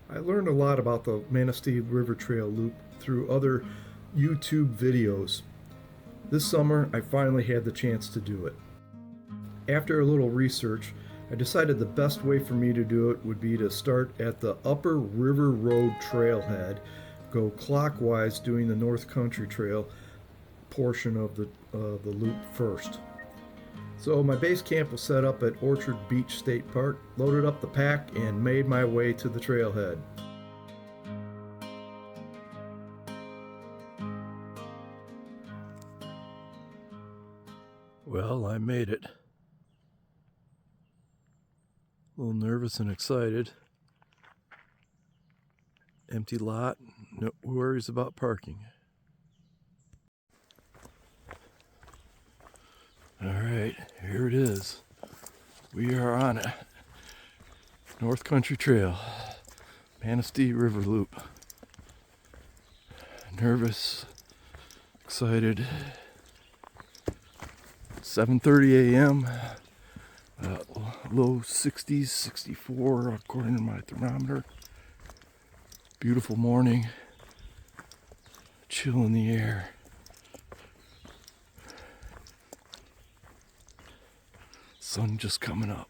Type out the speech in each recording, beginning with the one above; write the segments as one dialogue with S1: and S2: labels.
S1: I learned a lot about the Manistee River Trail loop through other YouTube videos. This summer, I finally had the chance to do it. After a little research, I decided the best way for me to do it would be to start at the Upper River Road trailhead, go clockwise doing the North Country Trail portion of the loop first. So my base camp was set up at Orchard Beach State Park, loaded up the pack, and made my way to the trailhead. Well, I made it. A little nervous and excited. Empty lot, no worries about parking. Alright, here it is. We are on it. North Country Trail, Manistee River Loop. Nervous, excited. 7:30 a.m. Low 60s, 64 according to my thermometer. Beautiful morning. Chill in the air. Sun just coming up.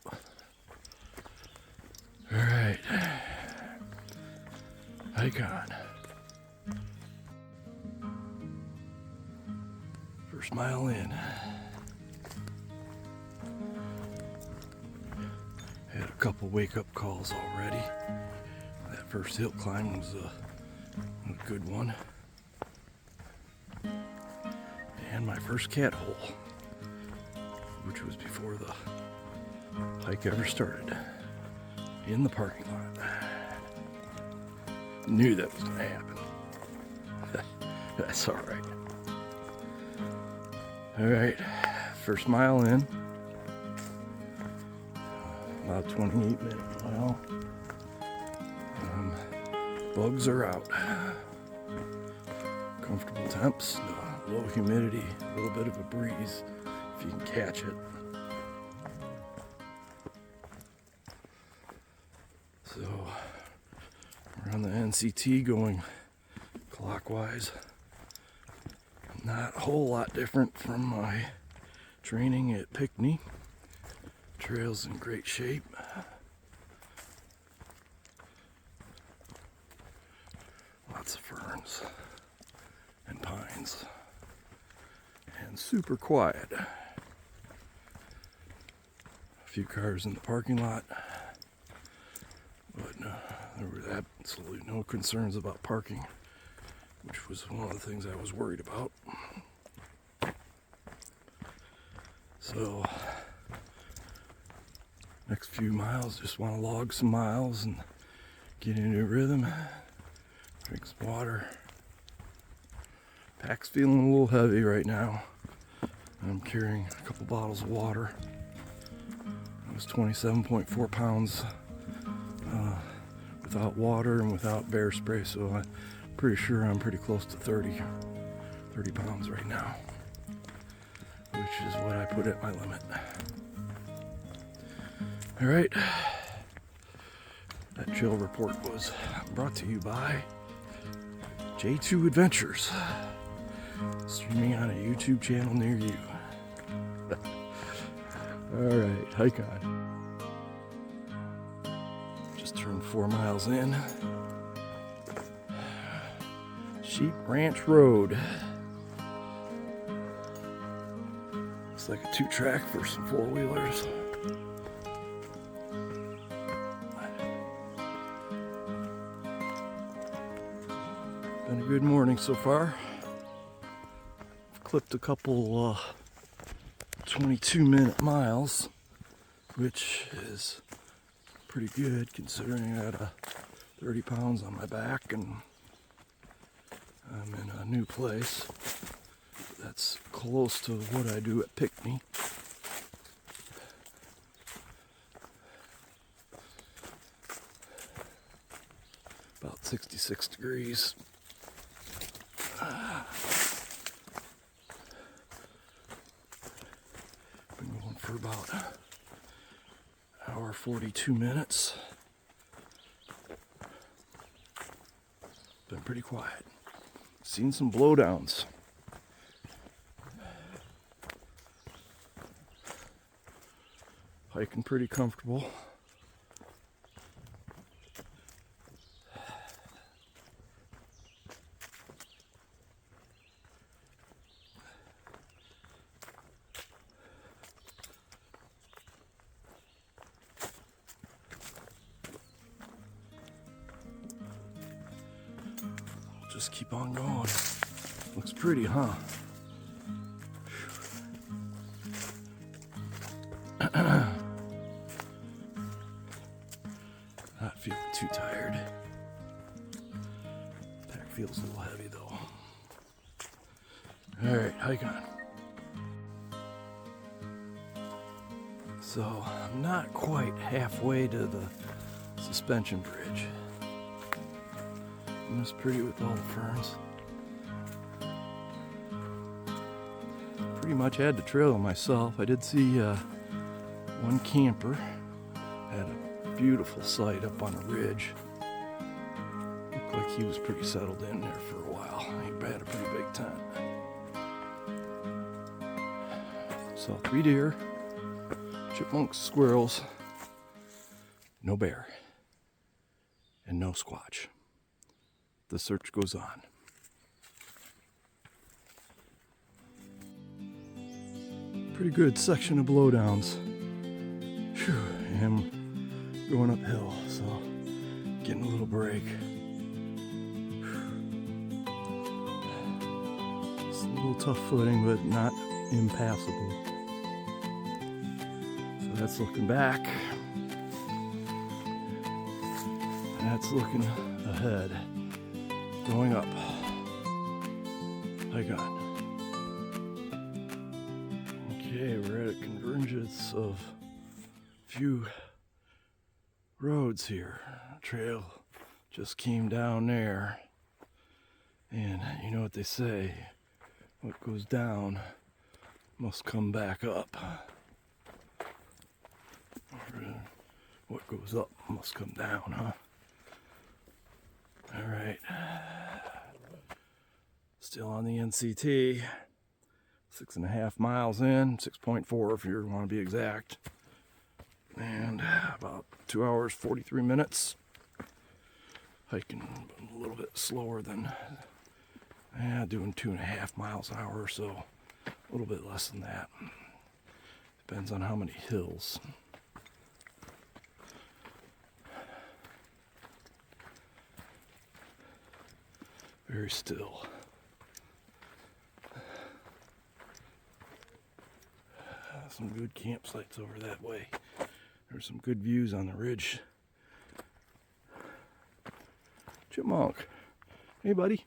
S1: All right. Hike on. First mile in. Had a couple wake-up calls already. That first hill climb was a good one. And my first cat hole, which was before the hike ever started, in the parking lot. Knew that was gonna happen. That's all right. All right, first mile in. About 28-minute mile. Bugs are out. Comfortable temps, low humidity, a little bit of a breeze if you can catch it. So we're on the NCT going clockwise. Not a whole lot different from my training at Pinckney. Trail's in great shape. Lots of ferns and pines. And super quiet. A few cars in the parking lot. But there were absolutely no concerns about parking, which was one of the things I was worried about. So, next few miles, just want to log some miles and get into a rhythm. Drink some water. Pack's feeling a little heavy right now. I'm carrying a couple bottles of water. It was 27.4 pounds without water and without bear spray, so I'm pretty sure I'm pretty close to 30 pounds right now, which is what I put at my limit. All right, that trail report was brought to you by J2 Adventures, streaming on a YouTube channel near you. All right, hike on. Just turned 4 miles in. Sheep Ranch Road. Looks like a 2-track for some 4-wheelers. Been a good morning so far. I've clipped a couple 22-minute miles, which is pretty good considering I had 30 pounds on my back and I'm in a new place. That's close to what I do at Pinckney. About 66 degrees. Been going for about an hour 42 minutes. been pretty quiet. Seen some blowdowns. Hiking pretty comfortable. Just keep on going. Looks pretty, huh? Not feeling too tired. Pack feels a little heavy though. All right, hike on. So I'm not quite halfway to the suspension bridge. It's pretty with all the ferns. Pretty much had the trail myself. I did see one camper at a beautiful site up on a ridge. Looked like he was pretty settled in there for a while. He had a pretty big tent. Saw 3 deer, chipmunks, squirrels, no bear, and no squatch. The search goes on. Pretty good section of blowdowns. Phew, I'm going uphill, so getting a little break. It's a little tough footing, but not impassable. So that's looking back. That's looking ahead. Going up. Hike on. Okay, we're at a convergence of a few roads here. Trail just came down there. And you know what they say, what goes down must come back up. What goes up must come down, huh? All right, still on the NCT, 6.5 miles in, 6.4 if you want to be exact, and about 2 hours, 43 minutes, hiking a little bit slower than, doing 2.5 miles an hour or so, a little bit less than that, depends on how many hills. Very still. Some good campsites over that way. There's some good views on the ridge. Chipmunk. Hey, buddy.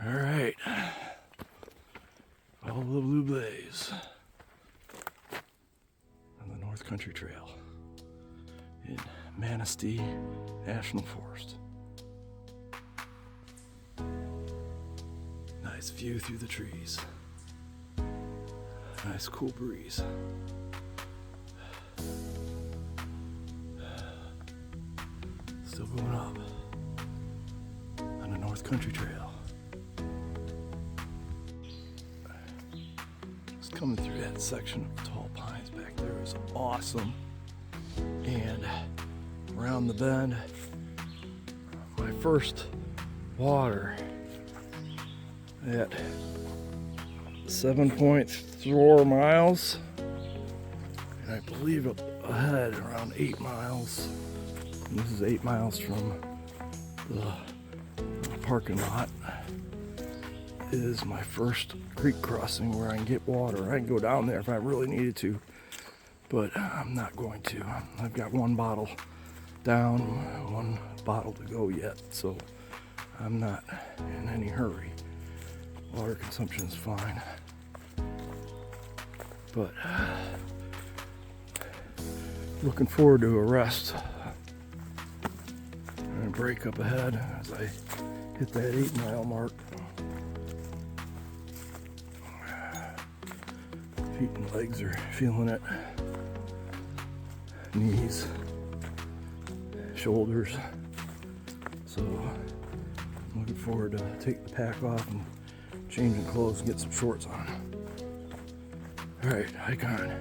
S1: All right. Follow the blue blaze on the North Country Trail in Manistee National Forest. Nice view through the trees. Nice cool breeze. Still going up on the North Country Trail. Just coming through that section of tall pines back there is awesome. And around the bend, my first water at 7.4 miles, and I believe up ahead around 8 miles. And this is 8 miles from the parking lot. Is my first creek crossing where I can get water. I can go down there if I really needed to, but I'm not going to. I've got one bottle down, one bottle to go yet, so I'm not in any hurry. Water consumption is fine, but looking forward to a rest. I'm gonna break up ahead as I hit that 8 mile mark. Feet and legs are feeling it. Knees,
S2: shoulders. So I'm looking forward to taking the pack off and changing clothes and get some shorts on. All right, hike on.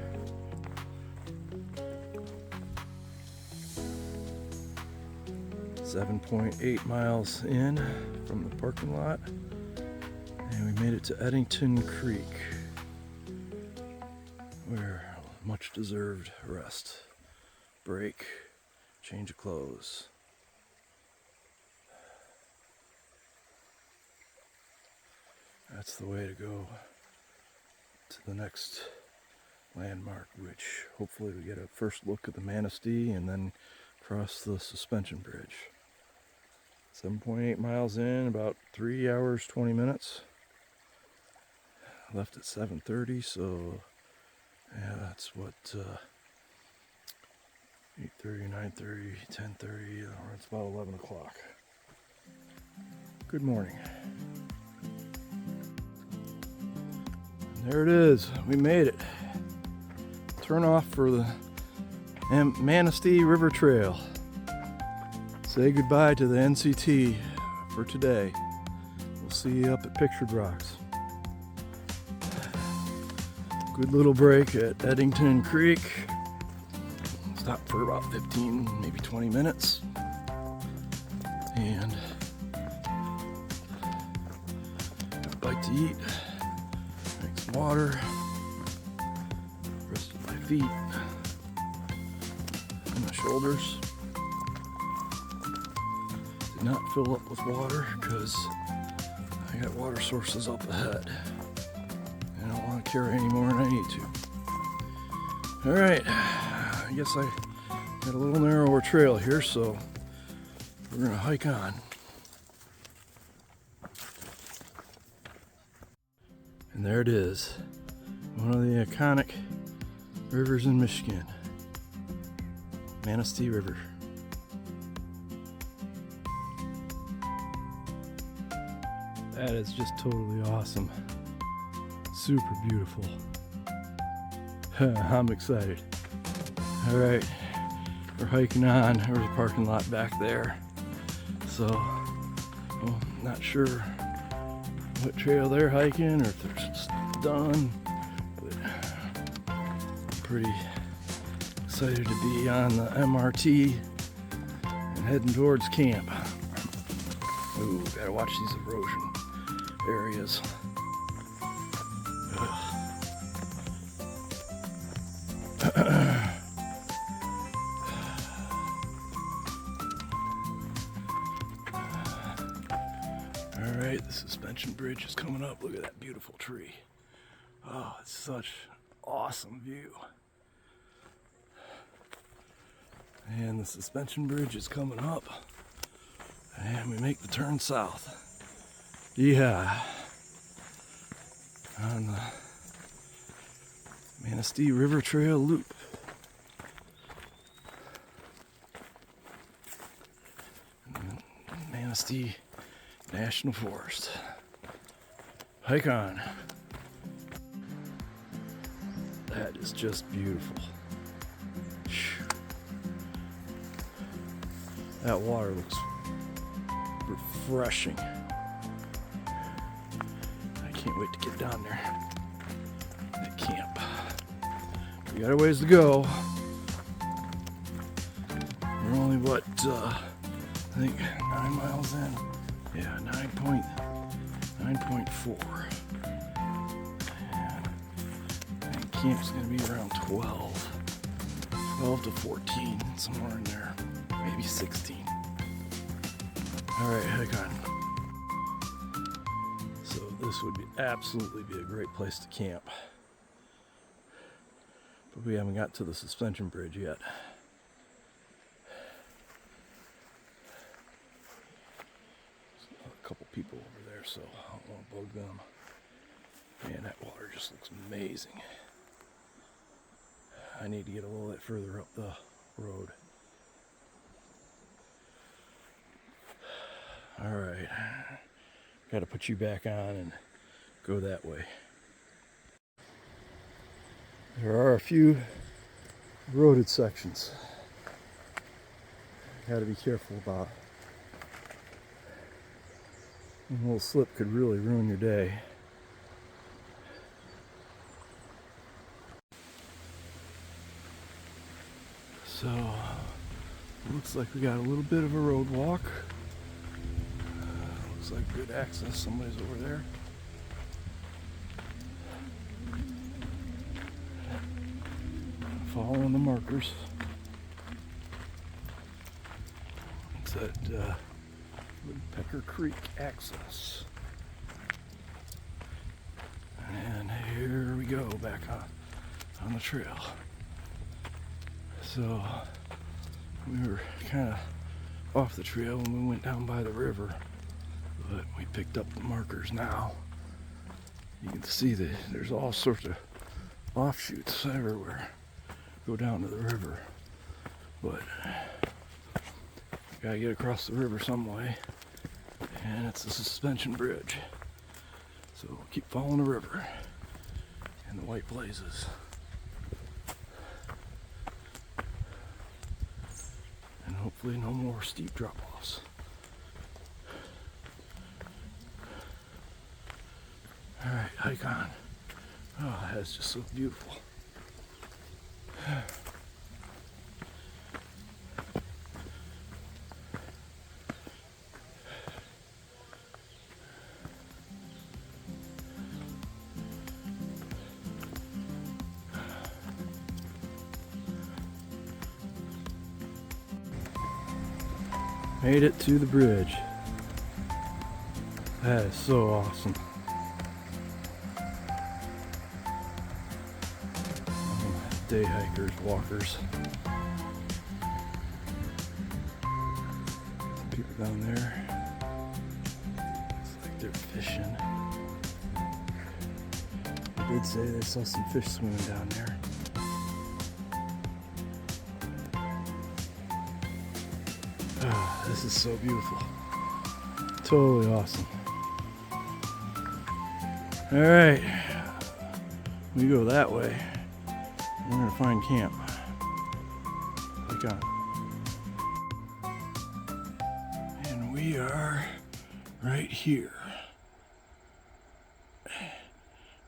S2: .8 miles in from the parking lot, and we made it to Eddington Creek, where much deserved rest, break, change of clothes. That's the way to go to the next landmark, which hopefully we get a first look at the Manistee and then cross the suspension bridge. 7.8 miles in, about 3 hours, 20 minutes. Left at 7:30, so yeah, that's what, 8:30, 9:30, 10:30, it's about 11 o'clock. Good morning. And there it is, we made it. Turn off for the Manistee River Trail. Say goodbye to the NCT for today. We'll see you up at Pictured Rocks. Good little break at Eddington Creek. Stop for about 15, maybe 20 minutes. And got a bite to eat. Drink some water. Rest of my feet and my shoulders. Did not fill up with water because I got water sources up ahead. I don't want to carry any more than I need to. All right, I guess I got a little narrower trail here, so we're gonna hike on. And there it is, one of the iconic rivers in Michigan, Manistee River. That is just totally awesome. Super beautiful. I'm excited. All right, we're hiking on. There's a parking lot back there. So, well, not sure what trail they're hiking or if they're just done, but I'm pretty excited to be on the MRT and heading towards camp. Ooh, gotta watch these erosion areas. Alright, the suspension bridge is coming up. Look at that beautiful tree. Oh, it's such an awesome view. And the suspension bridge is coming up. And we make the turn south. Yeah. On the Manistee River Trail loop. Manistee National Forest. Hike on. That is just beautiful. That water looks refreshing. I can't wait to get down there at camp. We got a ways to go. We're only what, I think 9 miles in. Yeah, 9.4. And I think camp's gonna be around 12 to 14, somewhere in there, maybe 16. All right, hike on. So this would absolutely be a great place to camp. But we haven't got to the suspension bridge yet. A couple people over there, so I don't want to bug them. Man, that water just looks amazing. I need to get a little bit further up the road. All right, got to put you back on and go that way. There are a few eroded sections. Gotta be careful about. A little slip could really ruin your day. So, looks like we got a little bit of a road walk. Looks like good access. Somebody's over there. Following the markers. It's at Woodpecker Creek access. And here we go back on the trail. So we were kind of off the trail when we went down by the river, but we picked up the markers now. You can see that there's all sorts of offshoots everywhere. Go down to the river, but gotta get across the river some way, and it's a suspension bridge. So we'll keep following the river and the white blazes. And hopefully no more steep drop-offs. Alright, hike on. Oh, that's just so beautiful. Made it to the bridge. That is so awesome. Day hikers, walkers. Some people down there. Looks like they're fishing. They did say they saw some fish swimming down there. Ah, this is so beautiful. Totally awesome. Alright. We go that way. We're gonna find camp. Click on. And we are right here.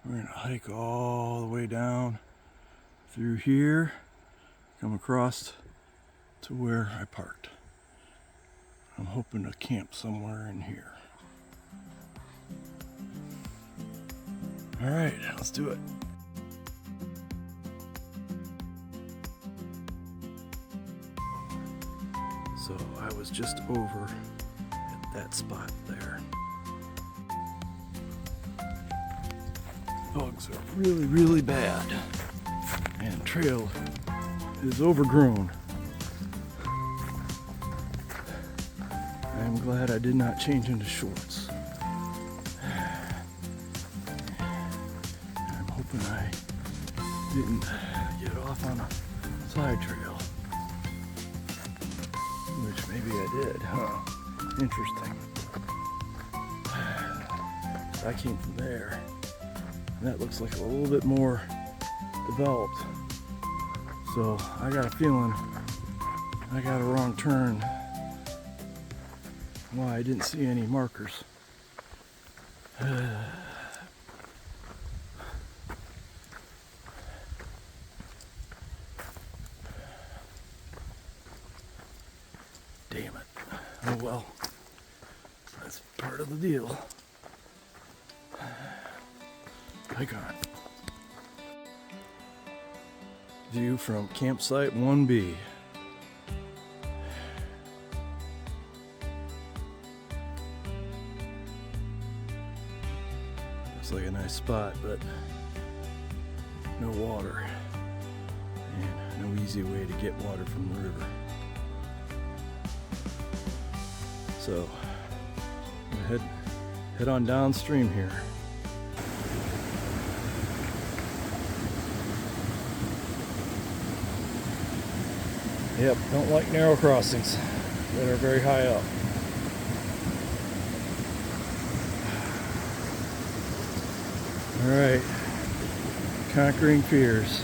S2: We're gonna hike all the way down through here, come across to where I parked. I'm hoping to camp somewhere in here. All right, let's do it. So I was just over at that spot there. Bugs are really, really bad. And trail is overgrown. I'm glad I did not change into shorts. I'm hoping I didn't get off on a side trail. Which maybe I did, huh? Interesting. I came from there. And that looks like a little bit more developed. So I got a feeling I got a wrong turn. Why I didn't see any markers. Damn it. Oh well. That's part of the deal. Hike on. View from campsite 1B. Looks like a nice spot, but no water and no easy way to get water from the river. So I'm gonna head on downstream here. Yep, don't like narrow crossings that are very high up. All right, conquering fears.